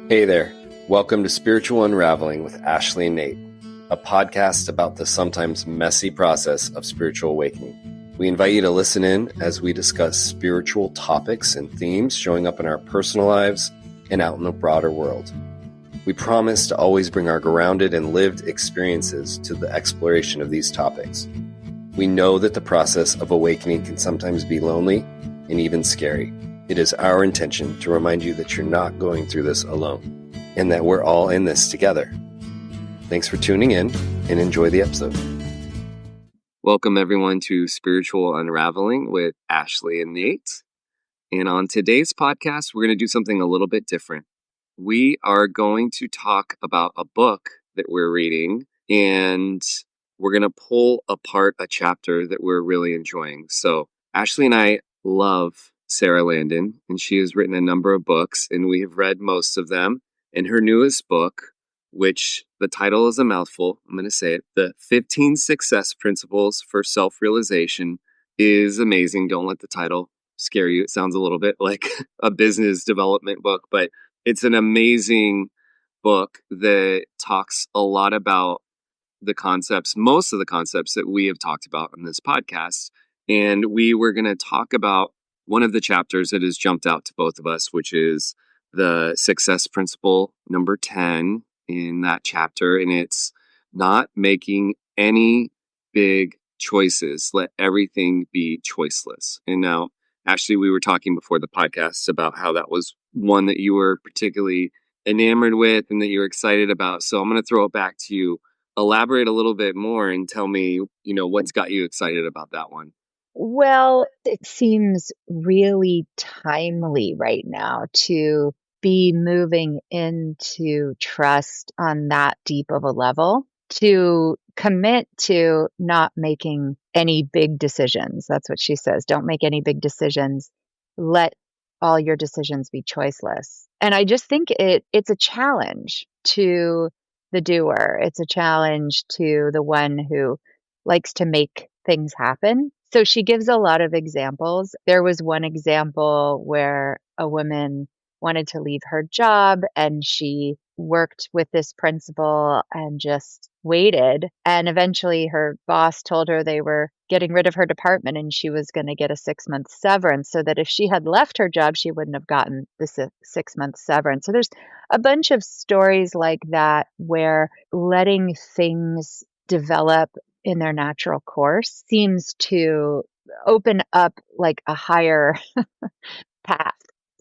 Hey there. Welcome to Spiritual Unraveling with Ashley and Nate, a podcast about the sometimes messy process of spiritual awakening. We invite you to listen in as we discuss spiritual topics and themes showing up in our personal lives and out in the broader world. We promise to always bring our grounded and lived experiences to the exploration of these topics. We know that the process of awakening can sometimes be lonely and even scary. It is our intention to remind you that you're not going through this alone and that we're all in this together. Thanks for tuning in and enjoy the episode. Welcome everyone to Spiritual Unraveling with Ashley and Nate. And on today's podcast, we're going to do something a little bit different. We are going to talk about a book that we're reading, and we're going to pull apart a chapter that we're really enjoying. So Ashley and I love Sara Landon, and she has written a number of books, and we have read most of them. And her newest book, which the title is a mouthful, I'm going to say it, The 15 Success Principles for Self-Realization, is amazing. Don't let the title scare you. It sounds a little bit like a business development book, but it's an amazing book that talks a lot about the concepts, most of the concepts that we have talked about on this podcast. And we were going to talk about one of the chapters that has jumped out to both of us, which is the success principle number 10 in that chapter. And it's not making any big choices. Let everything be choiceless. And now, Ashley, we were talking before the podcast about how that was one that you were particularly enamored with and that you were excited about. So I'm going to throw it back to you. Elaborate a little bit more and tell me, what's got you excited about that one. Well, it seems really timely right now to be moving into trust on that deep of a level, to commit to not making any big decisions. That's what she says. Don't make any big decisions. Let all your decisions be choiceless. And I just think it's a challenge to the doer. It's a challenge to the one who likes to make things happen. So she gives a lot of examples. There was one example where a woman wanted to leave her job and she worked with this principal and just waited. And eventually her boss told her they were getting rid of her department and she was going to get a 6-month severance, so that if she had left her job, she wouldn't have gotten the 6-month severance. So there's a bunch of stories like that where letting things develop in their natural course seems to open up like a higher path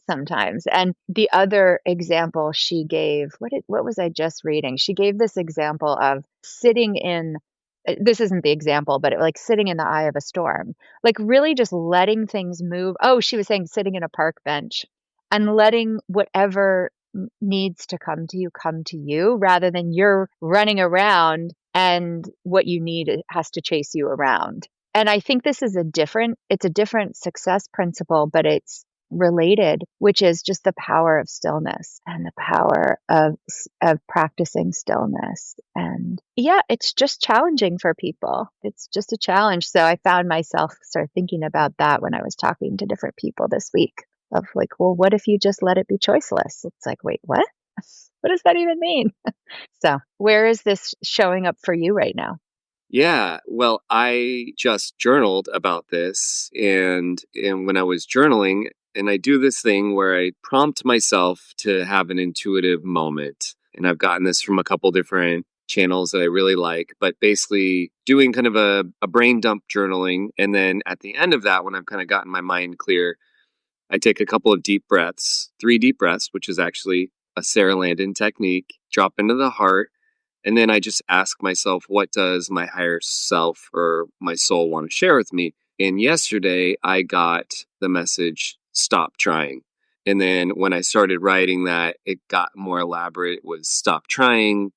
sometimes. And the other example she gave, what was I just reading? She gave this example of sitting in, this isn't the example, but like sitting in the eye of a storm, like really just letting things move. Oh, she was saying sitting in a park bench and letting whatever needs to come to you, rather than you're running around and what you need has to chase you around. And I think this is it's a different success principle, but it's related, which is just the power of stillness and the power of practicing stillness. And yeah, it's just challenging for people. It's just a challenge. So I found myself start thinking about that when I was talking to different people this week, of like, well, what if you just let it be choiceless? It's like, wait, what? What does that even mean? So where is this showing up for you right now? Yeah, well, I just journaled about this, and when I was journaling, and I do this thing where I prompt myself to have an intuitive moment. And I've gotten this from a couple different channels that I really like, but basically doing kind of a brain dump journaling. And then at the end of that, when I've kind of gotten my mind clear, I take a couple of deep breaths, 3 deep breaths, which is actually a Sara Landon technique, drop into the heart. And then I just ask myself, what does my higher self or my soul want to share with me? And yesterday I got the message, stop trying. And then when I started writing that, it got more elaborate. It was stop trying,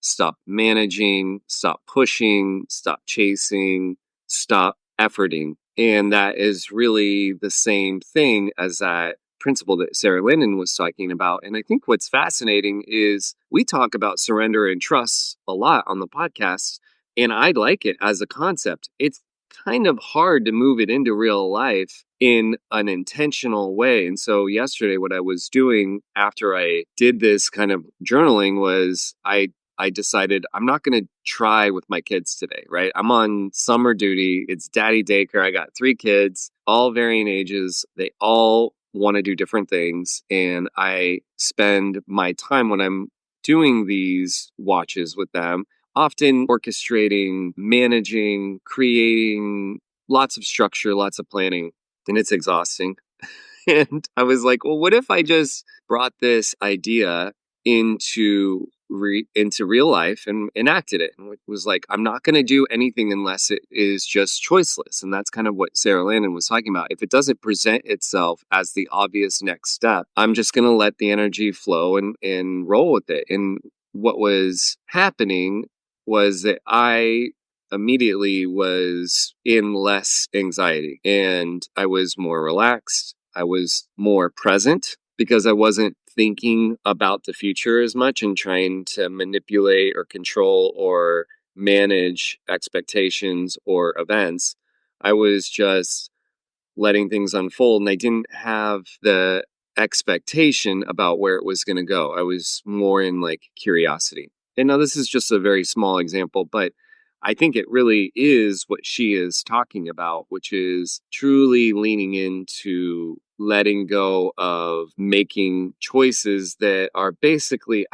stop managing, stop pushing, stop chasing, stop efforting. And that is really the same thing as that principle that Sara Landon was talking about. And I think what's fascinating is we talk about surrender and trust a lot on the podcast, and I like it as a concept. It's kind of hard to move it into real life in an intentional way. And so yesterday, what I was doing after I did this kind of journaling was I decided I'm not going to try with my kids today, right? I'm on summer duty. It's daddy daycare. I got 3 kids, all varying ages. They all want to do different things. And I spend my time when I'm doing these watches with them, often orchestrating, managing, creating lots of structure, lots of planning, and it's exhausting. And I was like, well, what if I just brought this idea into real life and enacted it? And it was like, I'm not going to do anything unless it is just choiceless. And that's kind of what Sara Landon was talking about. If it doesn't present itself as the obvious next step, I'm just going to let the energy flow and roll with it. And what was happening was that I immediately was in less anxiety and I was more relaxed. I was more present because I wasn't thinking about the future as much and trying to manipulate or control or manage expectations or events. I was just letting things unfold and I didn't have the expectation about where it was going to go. I was more in like curiosity. And now this is just a very small example, but I think it really is what she is talking about, which is truly leaning into letting go of making choices that are basically,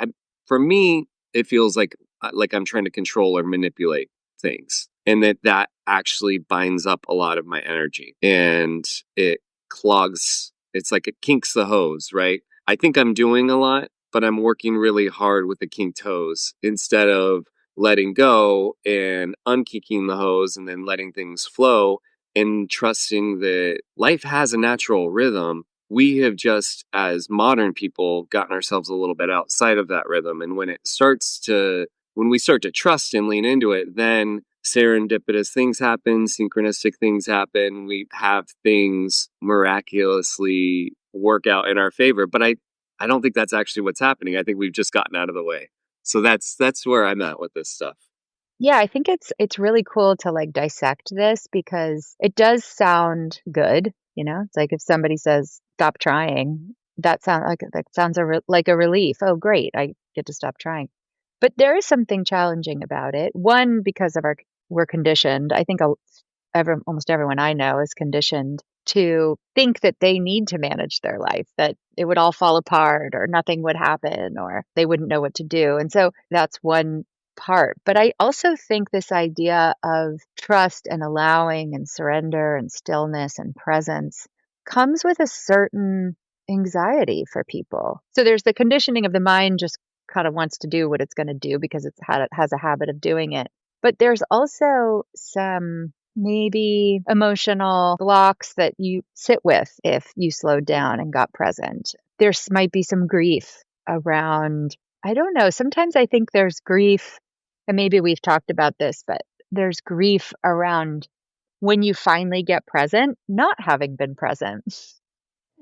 for me, it feels like I'm trying to control or manipulate things, and that actually binds up a lot of my energy and it clogs. It's like it kinks the hose, right? I think I'm doing a lot, but I'm working really hard with the kinked hose instead of letting go and unkinking the hose and then letting things flow and trusting that life has a natural rhythm. We have just, as modern people, gotten ourselves a little bit outside of that rhythm. And when we start to trust and lean into it, then serendipitous things happen, synchronistic things happen. We have things miraculously work out in our favor. But I don't think that's actually what's happening. I think we've just gotten out of the way. So that's where I'm at with this stuff. Yeah, I think it's really cool to like dissect this because it does sound good, you know? It's like if somebody says stop trying, that sounds like a relief. Oh, great, I get to stop trying. But there is something challenging about it. One, because of our we're conditioned. I think almost everyone I know is conditioned to think that they need to manage their life, that it would all fall apart or nothing would happen or they wouldn't know what to do. And so that's one part. But I also think this idea of trust and allowing and surrender and stillness and presence comes with a certain anxiety for people. So there's the conditioning of the mind just kind of wants to do what it's going to do because it has a habit of doing it. But there's also some maybe emotional blocks that you sit with if you slowed down and got present. Might be some grief around, I don't know, sometimes I think there's grief, and maybe we've talked about this, but there's grief around when you finally get present, not having been present.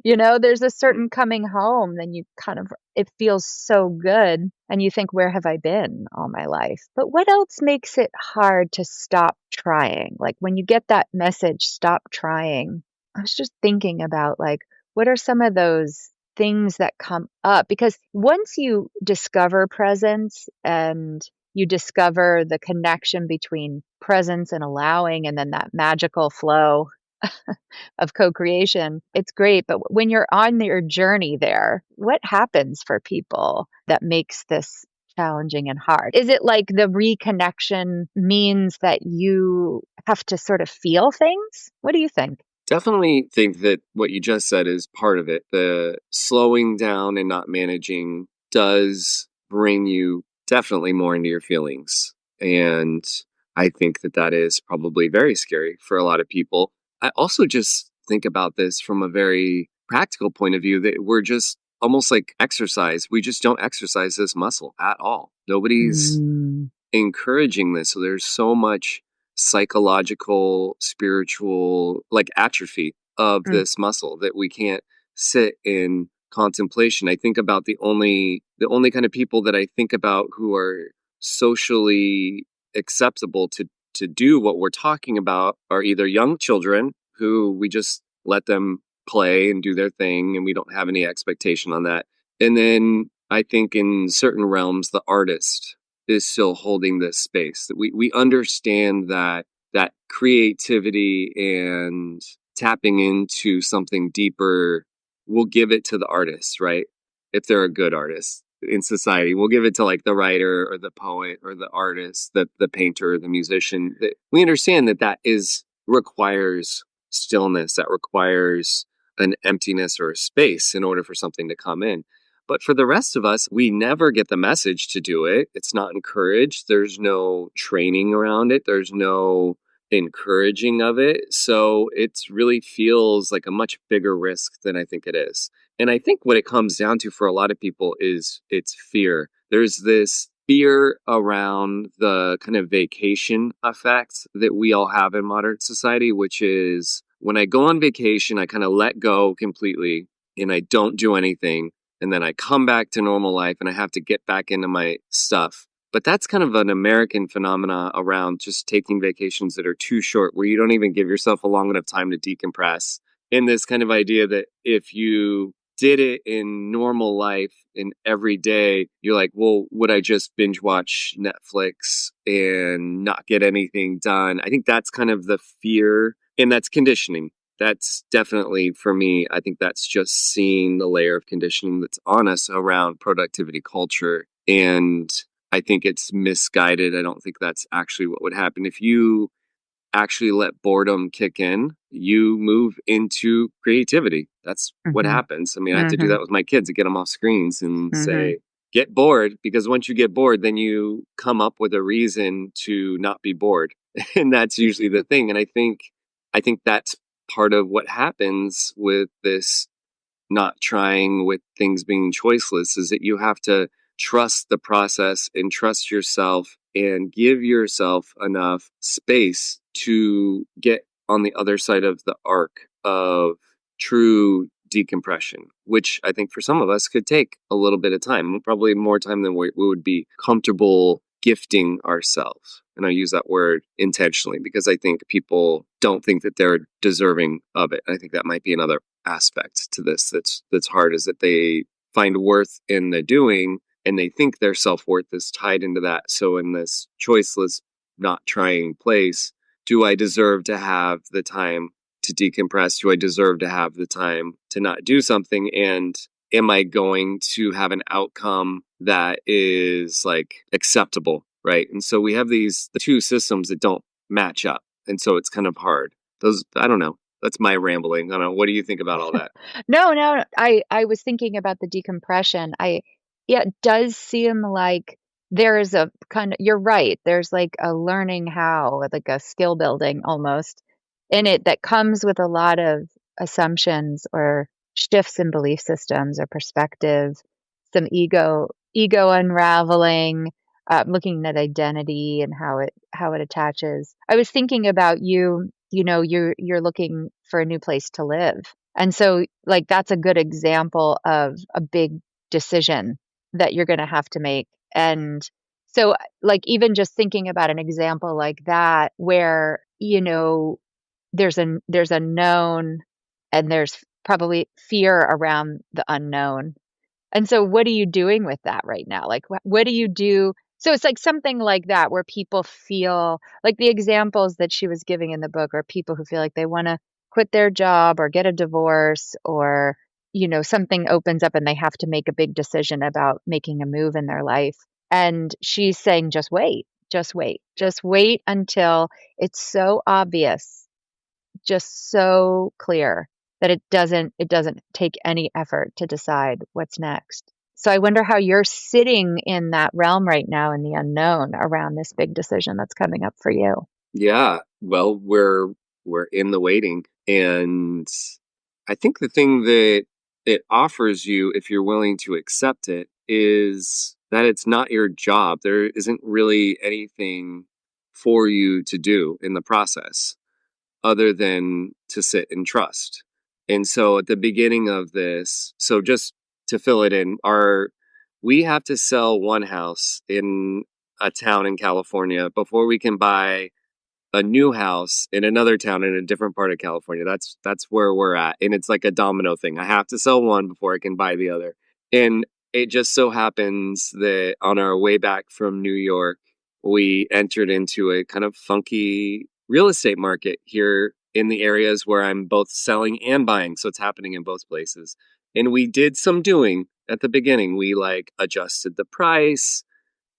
You know, there's a certain coming home, then you kind of, it feels so good. And you think, where have I been all my life? But what else makes it hard to stop trying? Like when you get that message, stop trying. I was just thinking about like, what are some of those things that come up? Because once you discover presence and you discover the connection between presence and allowing, and then that magical flow of co-creation, it's great. But when you're on your journey there, what happens for people that makes this challenging and hard? Is it like the reconnection means that you have to sort of feel things? What do you think? Definitely think that what you just said is part of it. The slowing down and not managing does bring you definitely more into your feelings. And I think that that is probably very scary for a lot of people. I also just think about this from a very practical point of view that we're just almost like exercise. We just don't exercise this muscle at all. Nobody's Mm, encouraging this. So there's so much psychological, spiritual, like atrophy of mm, this muscle that we can't sit in contemplation. I think about the only kind of people that I think about who are socially acceptable to to do what we're talking about are either young children who we just let them play and do their thing and we don't have any expectation on that. And then I think in certain realms, the artist is still holding this space, that we understand that creativity and tapping into something deeper, we'll give it to the artist, right? If they're a good artist in society, we'll give it to like the writer or the poet or the artist, the painter, the musician. We understand that is requires stillness, that requires an emptiness or a space in order for something to come in. But for the rest of us, we never get the message to do it. It's not encouraged. There's no training around it. There's no encouraging of it. So it really feels like a much bigger risk than I think it is. And I think what it comes down to for a lot of people is it's fear. There's this fear around the kind of vacation effect that we all have in modern society, which is when I go on vacation, I kind of let go completely and I don't do anything. And then I come back to normal life and I have to get back into my stuff. But that's kind of an American phenomena around just taking vacations that are too short, where you don't even give yourself a long enough time to decompress. And this kind of idea that if you did it in normal life in every day, you're like, well, would I just binge watch Netflix and not get anything done? I think that's kind of the fear, and that's conditioning. That's definitely, for me, I think that's just seeing the layer of conditioning that's on us around productivity culture. And I think it's misguided. I don't think that's actually what would happen. If you actually let boredom kick in, you move into creativity. That's what Mm-hmm. happens. I mean, I have to do Mm-hmm. that with my kids to get them off screens and Mm-hmm. say, get bored, because once you get bored, then you come up with a reason to not be bored. And that's usually the thing. And I think that's part of what happens with this not trying, with things being choiceless, is that you have to trust the process and trust yourself and give yourself enough space to get on the other side of the arc of true decompression, which I think for some of us could take a little bit of time, probably more time than we would be comfortable gifting ourselves. And I use that word intentionally because I think people don't think that they're deserving of it. I think that might be another aspect to this that's hard, is that they find worth in the doing and they think their self-worth is tied into that. So in this choiceless, not trying place, do I deserve to have the time to decompress? Do I deserve to have the time to not do something? And am I going to have an outcome that is like acceptable? Right. And so we have the two systems that don't match up. And so it's kind of hard. I don't know. That's my rambling. I don't know. What do you think about all that? No, no, I was thinking about the decompression. Yeah, it does seem like there is a kind of, you're right. There's like a learning how, like a skill building almost in it that comes with a lot of assumptions or shifts in belief systems or perspective, some ego unraveling, looking at identity and how it attaches. I was thinking about you, you're looking for a new place to live. And so, like, that's a good example of a big decision that you're going to have to make. And so, like, even just thinking about an example like that, where, there's a known and there's probably fear around the unknown. And so what are you doing with that right now? Like, what do you do? So it's like something like that where people feel like the examples that she was giving in the book are people who feel like they want to quit their job or get a divorce, or, something opens up and they have to make a big decision about making a move in their life. And she's saying, just wait, just wait, just wait until it's so obvious, just so clear that it doesn't take any effort to decide what's next. So I wonder how you're sitting in that realm right now in the unknown around this big decision that's coming up for you. Yeah. Well, we're in the waiting. And I think the thing that it offers you, if you're willing to accept it, is that it's not your job. There isn't really anything for you to do in the process other than to sit and trust. And so at the beginning of this, so just to fill it in, we have to sell one house in a town in California before we can buy a new house in another town in a different part of California. That's where we're at. And it's like a domino thing. I have to sell one before I can buy the other. And it just so happens that on our way back from New York, we entered into a kind of funky real estate market here in the areas where I'm both selling and buying. So it's happening in both places. And we did some doing at the beginning. We like adjusted the price,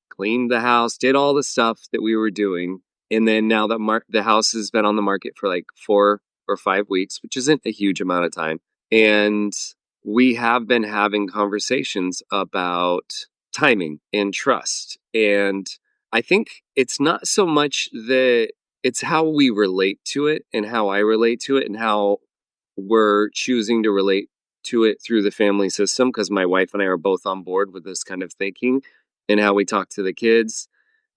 cleaned the house, did all the stuff that we were doing. And then now that the house has been on the market for like 4 or 5 weeks, which isn't a huge amount of time. And we have been having conversations about timing and trust. And I think it's not so much that it's how we relate to it and how I relate to it and how we're choosing to relate to it through the family system, because my wife and I are both on board with this kind of thinking and how we talk to the kids.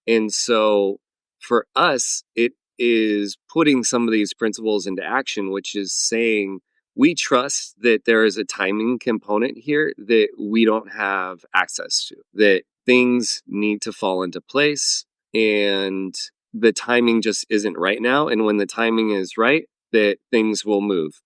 And so for us, it is putting some of these principles into action, which is saying we trust that there is a timing component here that we don't have access to, that things need to fall into place and the timing just isn't right now. And when the timing is right, that things will move.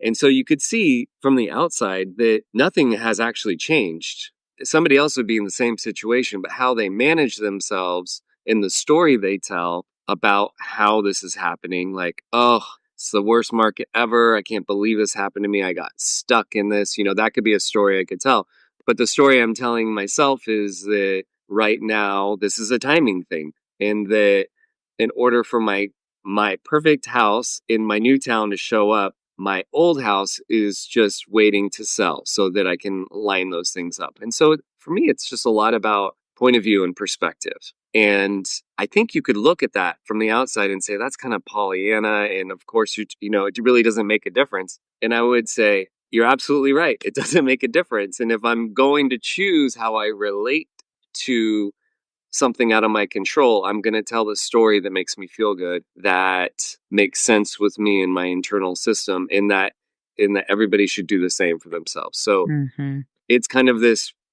And so you could see from the outside that nothing has actually changed. Somebody else would be in the same situation, but how they manage themselves in the story they tell about how this is happening, like, oh, it's the worst market ever. I can't believe this happened to me. I got stuck in this. That could be a story I could tell. But the story I'm telling myself is that right now, this is a timing thing. And that in order for my perfect house in my new town to show up, my old house is just waiting to sell so that I can line those things up. And so for me, it's just a lot about point of view and perspective. And I think you could look at that from the outside and say, that's kind of Pollyanna. And of course, it really doesn't make a difference. And I would say, you're absolutely right. It doesn't make a difference. And if I'm going to choose how I relate to something out of my control, I'm going to tell the story that makes me feel good, that makes sense with me and my internal system, in that everybody should do the same for themselves. So Mm-hmm. it's kind of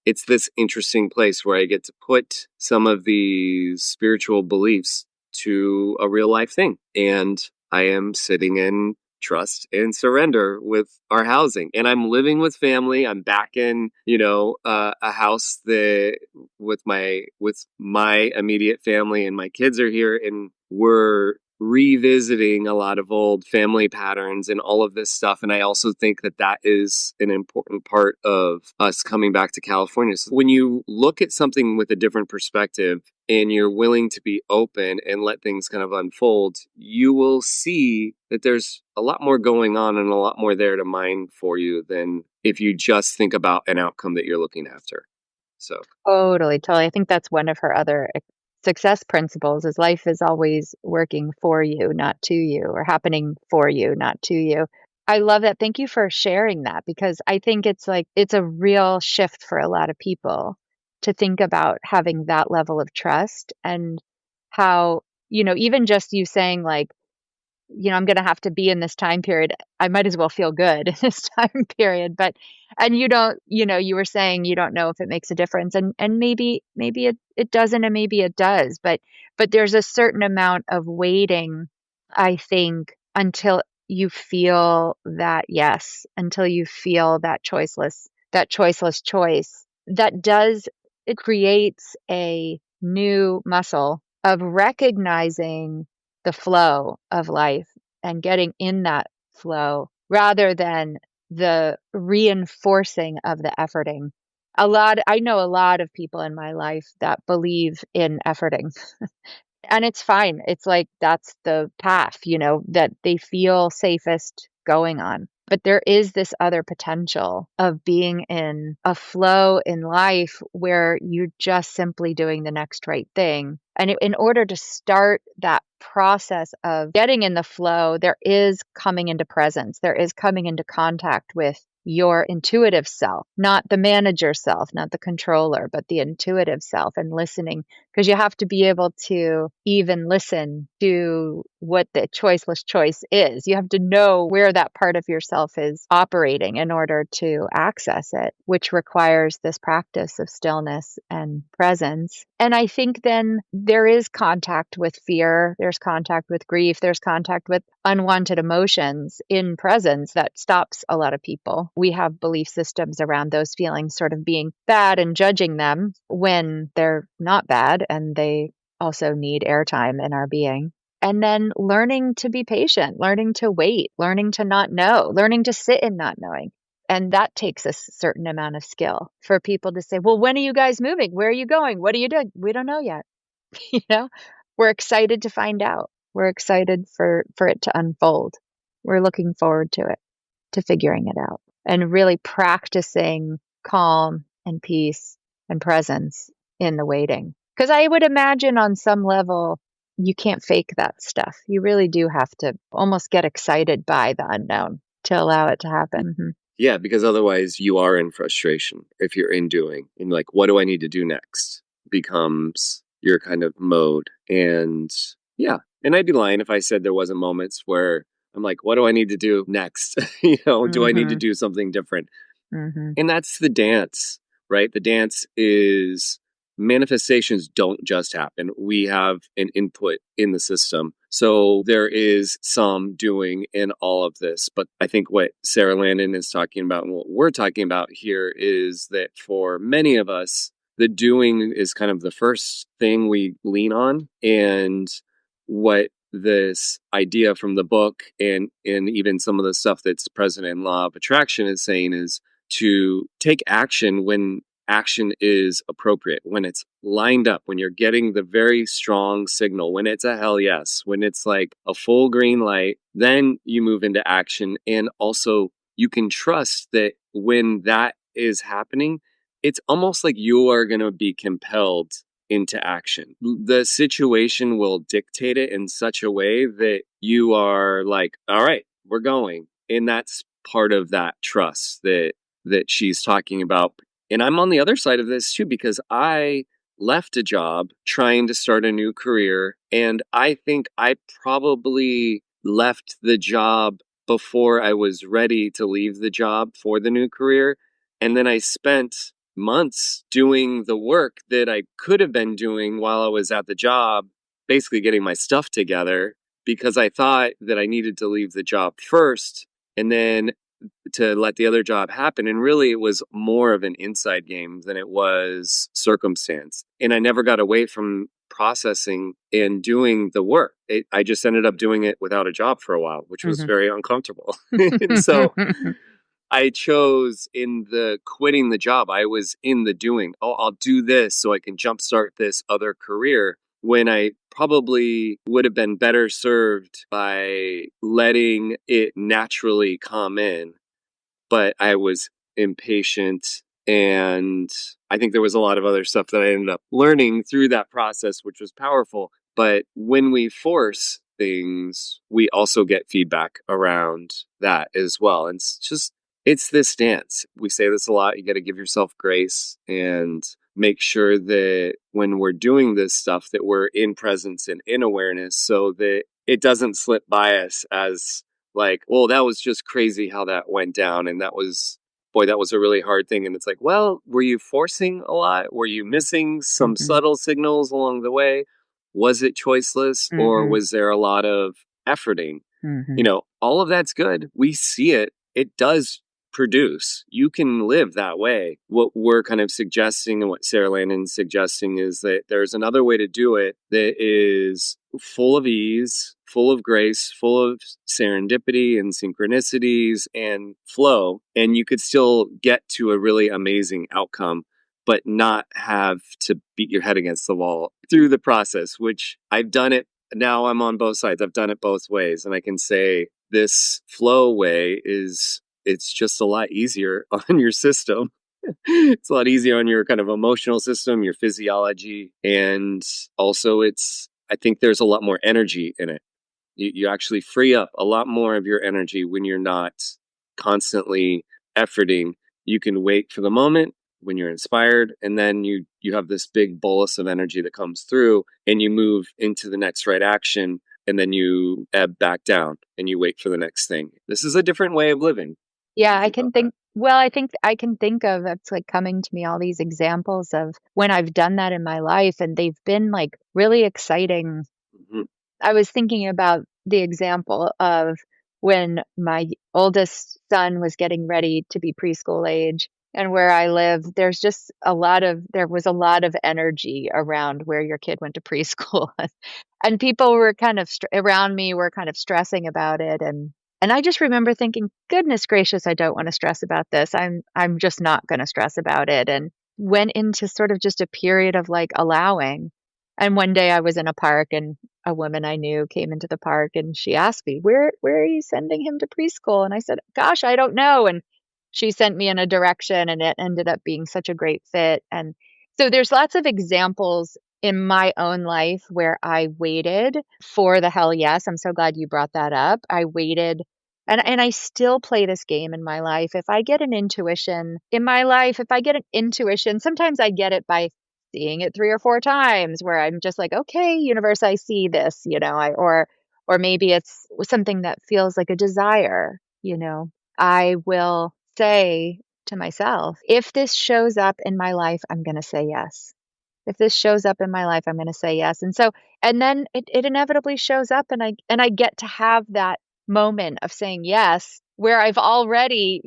it's this interesting place where I get to put some of these spiritual beliefs to a real life thing. And I am sitting in trust and surrender with our housing. And I'm living with family. I'm back in, a house that with my immediate family, and my kids are here, and we're revisiting a lot of old family patterns and all of this stuff. And I also think that that is an important part of us coming back to California. So when you look at something with a different perspective and you're willing to be open and let things kind of unfold, you will see that there's a lot more going on and a lot more there to mine for you than if you just think about an outcome that you're looking after. So Totally, totally. I think that's one of her other success principles is life is always working for you, not to you, or happening for you, not to you. I love that. Thank you for sharing that because I think it's a real shift for a lot of people to think about having that level of trust and how, even just you saying like, I'm going to have to be in this time period. I might as well feel good in this time period. And you don't, you were saying you don't know if it makes a difference and maybe it doesn't and maybe it does, but there's a certain amount of waiting, I think, until you feel that yes, until you feel that choiceless choice it creates a new muscle of recognizing the flow of life and getting in that flow rather than the reinforcing of the efforting. I know a lot of people in my life that believe in efforting and it's fine. It's like that's the path, that they feel safest going on. But there is this other potential of being in a flow in life where you're just simply doing the next right thing. And in order to start that process of getting in the flow, there is coming into presence, there is coming into contact with your intuitive self, not the manager self, not the controller, but the intuitive self, and listening, because you have to be able to even listen to what the choiceless choice is. You have to know where that part of yourself is operating in order to access it, which requires this practice of stillness and presence. And I think then there is contact with fear, there's contact with grief, there's contact with unwanted emotions in presence that stops a lot of people. We have belief systems around those feelings sort of being bad and judging them when they're not bad, and they also need airtime in our being. And then learning to be patient, learning to wait, learning to not know, learning to sit in not knowing. And that takes a certain amount of skill for people to say, well, when are you guys moving? Where are you going? What are you doing? We don't know yet. You know, we're excited to find out. We're excited for it to unfold. We're looking forward to it, to figuring it out, and really practicing calm and peace and presence in the waiting. Because I would imagine on some level, you can't fake that stuff. You really do have to almost get excited by the unknown to allow it to happen. Mhm. Yeah, because otherwise you are in frustration if you're in doing. And like, what do I need to do next? Becomes your kind of mode. And yeah, and I'd be lying if I said there wasn't moments where I'm like, what do I need to do next? Do I need to Mhm. do something different? Mhm. And that's the dance, right? The dance is manifestations don't just happen. We have an input in the system. So there is some doing in all of this. But I think what Sara Landon is talking about and what we're talking about here is that for many of us, the doing is kind of the first thing we lean on. And what this idea from the book and even some of the stuff that's present in law of attraction is saying is to take action when action is appropriate, when it's lined up, when you're getting the very strong signal, when it's a hell yes, when it's like a full green light, then you move into action. And also, you can trust that when that is happening, it's almost like you are going to be compelled into action. The situation will dictate it in such a way that you are like, all right, we're going. And that's part of that trust that she's talking about. And I'm on the other side of this too, because I left a job trying to start a new career. And I think I probably left the job before I was ready to leave the job for the new career. And then I spent months doing the work that I could have been doing while I was at the job, basically getting my stuff together because I thought that I needed to leave the job first and then to let the other job happen. And really, it was more of an inside game than it was circumstance. And I never got away from processing and doing the work. I just ended up doing it without a job for a while, which was Mhm. very uncomfortable. And so I chose in the quitting the job, I was in the doing. Oh, I'll do this so I can jumpstart this other career when I probably would have been better served by letting it naturally come in, but I was impatient. And I think there was a lot of other stuff that I ended up learning through that process, which was powerful. But when we force things, we also get feedback around that as well. And it's this dance. We say this a lot. You got to give yourself grace and make sure that when we're doing this stuff, that we're in presence and in awareness so that it doesn't slip by us as like, well, that was just crazy how that went down. And that was, boy, that was a really hard thing. And it's like, well, were you forcing a lot? Were you missing some Mhm. subtle signals along the way? Was it choiceless or Mhm. was there a lot of efforting? Mhm. All of that's good. We see it. It does produce. You can live that way. What we're kind of suggesting and what Sara Landon's suggesting is that there's another way to do it that is full of ease, full of grace, full of serendipity and synchronicities and flow. And you could still get to a really amazing outcome, but not have to beat your head against the wall through the process, which I've done it. Now I'm on both sides. I've done it both ways. And I can say this flow way it's just a lot easier on your system. It's a lot easier on your kind of emotional system, your physiology. And also I think there's a lot more energy in it. You actually free up a lot more of your energy when you're not constantly efforting, you can wait for the moment when you're inspired, and then you have this big bolus of energy that comes through, and you move into the next right action, and then you ebb back down and you wait for the next thing. This is a different way of living. What do Yeah, you I think can about that? think well, I think I can think of it's like coming to me all these examples of when I've done that in my life, and they've been like really exciting. Mhm. I was thinking about the example of when my oldest son was getting ready to be preschool age, and where I live, there was a lot of energy around where your kid went to preschool. And people were kind of around me were kind of stressing about it, and I just remember thinking, "Goodness gracious, I don't want to stress about this. I'm just not going to stress about it." And went into sort of just a period of like allowing. And one day I was in a park, and a woman I knew came into the park, and she asked me, "Where are you sending him to preschool?" And I said, "Gosh, I don't know." And she sent me in a direction, and it ended up being such a great fit. And so there's lots of examples in my own life where I waited for the hell yes. I'm so glad you brought that up. I waited, and I still play this game in my life. If I get an intuition in my life, if I get an intuition, sometimes I get it by seeing it 3 or 4 times where I'm just like, "Okay, universe, I see this," or maybe it's something that feels like a desire. I will say to myself, if this shows up in my life, I'm going to say yes. If this shows up in my life, I'm gonna say yes. And then it inevitably shows up, and I get to have that moment of saying yes, where I've already,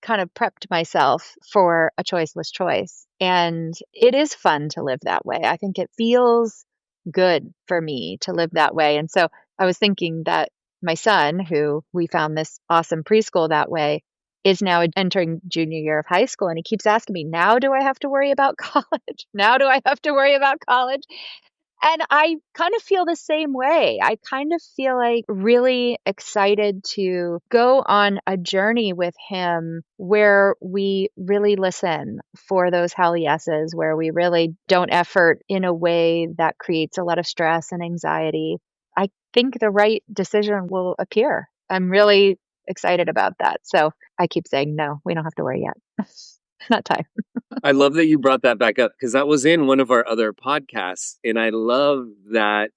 kind of prepped myself for a choiceless choice. And it is fun to live that way. I think it feels good for me to live that way. And so I was thinking that my son, who we found this awesome preschool that way, is now entering junior year of high school, and he keeps asking me, "Now do I have to worry about college? Now do I have to worry about college?" And I kind of feel the same way. I kind of feel like really excited to go on a journey with him where we really listen for those hell yeses, where we really don't effort in a way that creates a lot of stress and anxiety. I think the right decision will appear. I'm really excited about that. So I keep saying, no, we don't have to worry yet. Not time. I love that you brought that back up because that was in one of our other podcasts. And I love that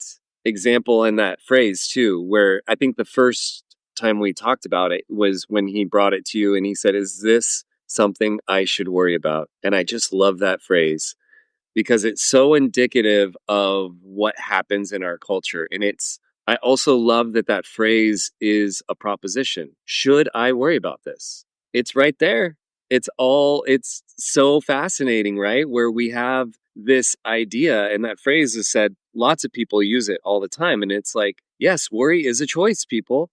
example and that phrase too, where I think the first time we talked about it was when he brought it to you and he said, "Is this something I should worry about?" And I just love that phrase because it's so indicative of what happens in our culture. And I also love that that phrase is a proposition. Should I worry about this? It's right there. It's so fascinating, right? Where we have this idea, and that phrase is said, lots of people use it all the time. And it's like, yes, worry is a choice, people.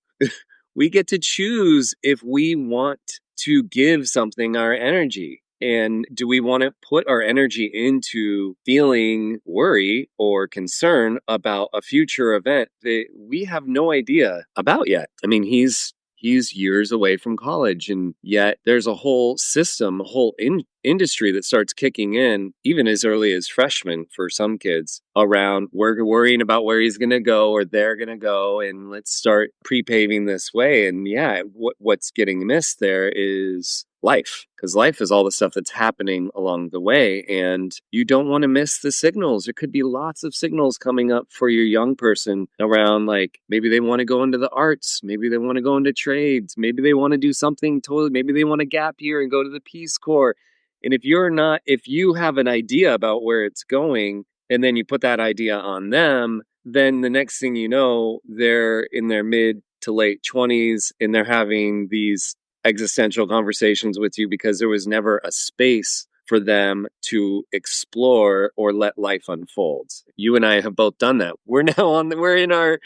We get to choose if we want to give something our energy. And do we want to put our energy into feeling worry or concern about a future event that we have no idea about yet? I mean, he's years away from college, and yet there's a whole system, a whole industry that starts kicking in even as early as freshmen for some kids around we're worrying about where he's going to go or they're going to go, and let's start pre-paving this way. And yeah, what's getting missed there is life, because life is all the stuff that's happening along the way, and you don't want to miss the signals. There could be lots of signals coming up for your young person around, like maybe they want to go into the arts, maybe they want to go into trades, maybe they want to do something totally, maybe they want to gap year and go to the Peace Corps. And if you have an idea about where it's going and then you put that idea on them, then the next thing you know, they're in their mid to late 20s and they're having these existential conversations with you because there was never a space for them to explore or let life unfold. You and I have both done that. We're in our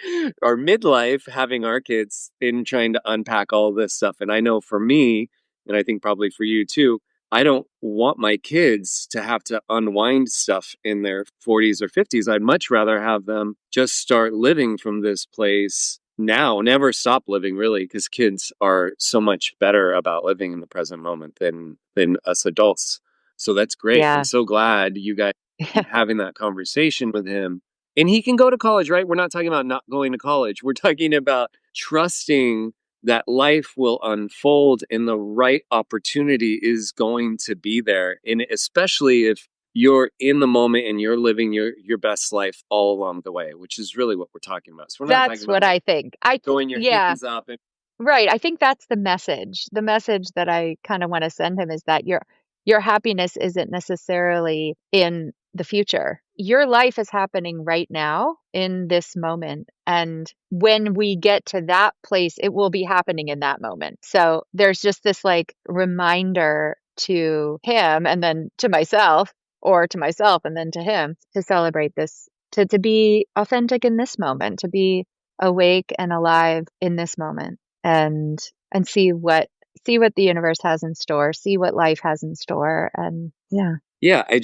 midlife having our kids in trying to unpack all this stuff. And I know for me, and I think probably for you too, I don't want my kids to have to unwind stuff in their 40s or 50s. I'd much rather have them just start living from this place now, never stop living, really, because kids are so much better about living in the present moment than us adults. So that's great. I'm Yeah. so glad you guys are having that conversation with him. And he can go to college, right? We're not talking about not going to college. We're talking about trusting that life will unfold and the right opportunity is going to be there. And especially if you're in the moment and you're living your best life all along the way, which is really what we're talking about. So we're not talking That's about what like I think. throwing your Yeah, hands up and right. I think that's the message. The message that I kind of want to send him is that your happiness isn't necessarily in the future. Your life is happening right now in this moment. And when we get to that place, it will be happening in that moment. So there's just this like reminder to him and then to myself, or to myself and then to him, to celebrate this, to be authentic in this moment, to be awake and alive in this moment, and see what the universe has in store, see what life has in store. And yeah. yeah, I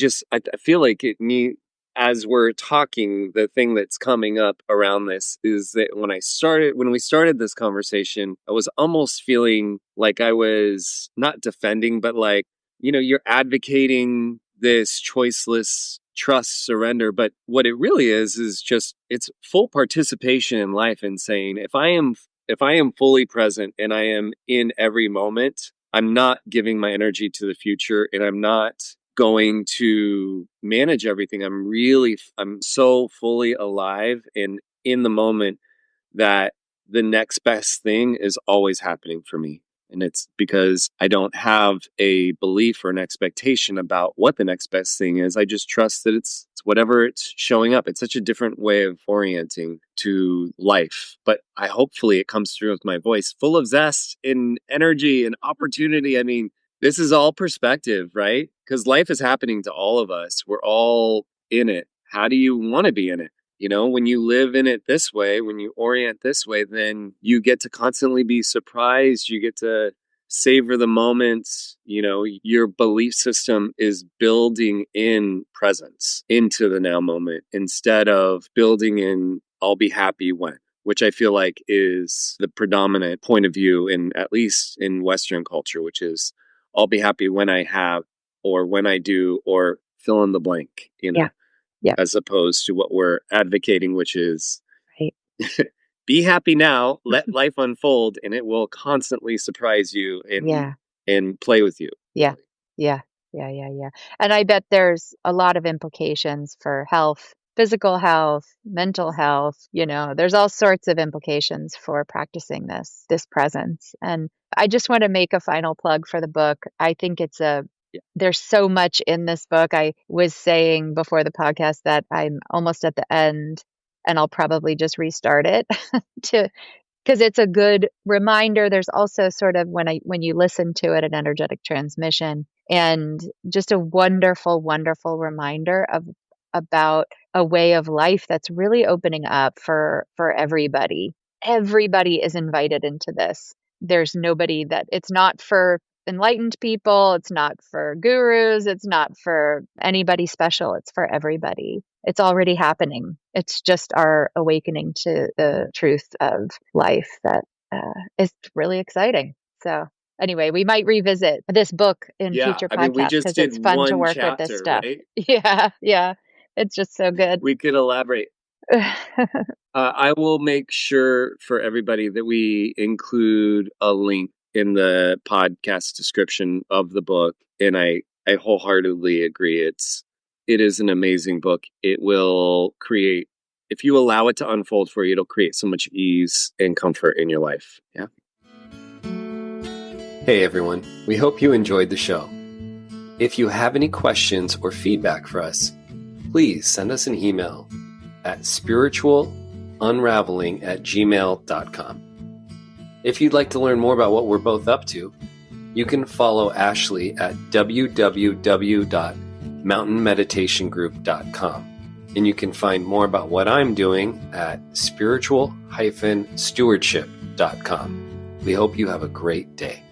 feel like as we're talking, the thing that's coming up around this is that when we started this conversation, I was almost feeling like I was not defending, but like, you're advocating this choiceless trust surrender. But what it really is just, it's full participation in life and saying, if I am fully present and I am in every moment, I'm not giving my energy to the future and I'm not going to manage everything. I'm so fully alive and in the moment that the next best thing is always happening for me. And it's because I don't have a belief or an expectation about what the next best thing is. I just trust that it's whatever it's showing up. It's such a different way of orienting to life. But hopefully it comes through with my voice, full of zest and energy and opportunity. I mean, this is all perspective, right? Because life is happening to all of us. We're all in it. How do you want to be in it? When you live in it this way, when you orient this way, then you get to constantly be surprised. You get to savor the moments. Your belief system is building in presence into the now moment instead of building in, I'll be happy when, which I feel like is the predominant point of view at least in Western culture, which is I'll be happy when I have, or when I do, or fill in the blank, Yeah. Yeah. as opposed to what we're advocating, which is Right. be happy now, let life unfold, and it will constantly surprise you Yeah. and play with you. Yeah. Yeah. Yeah. And I bet there's a lot of implications for health, physical health, mental health. There's all sorts of implications for practicing this presence. And I just want to make a final plug for the book. I think there's so much in this book. I was saying before the podcast that I'm almost at the end and I'll probably just restart it because it's a good reminder. There's also sort of when you listen to it, an energetic transmission, and just a wonderful, wonderful reminder about a way of life that's really opening up for everybody. Everybody is invited into this. There's nobody that it's not for enlightened people, it's not for gurus, it's not for anybody special, it's for everybody. It's already happening. It's just our awakening to the truth of life that is really exciting. So anyway, we might revisit this book in Yeah, future I mean, we podcasts just because did it's fun to one work with this chapter, stuff. right? Yeah. It's just so good. We could elaborate. I will make sure for everybody that we include a link in the podcast description of the book. And I wholeheartedly agree. It is an amazing book. It will create, if you allow it to unfold for you, it'll create so much ease and comfort in your life. Yeah. Hey everyone, we hope you enjoyed the show. If you have any questions or feedback for us, please send us an email at spiritualunraveling@gmail.com. If you'd like to learn more about what we're both up to, you can follow Ashley at www.mountainmeditationgroup.com. And you can find more about what I'm doing at spiritual-stewardship.com. We hope you have a great day.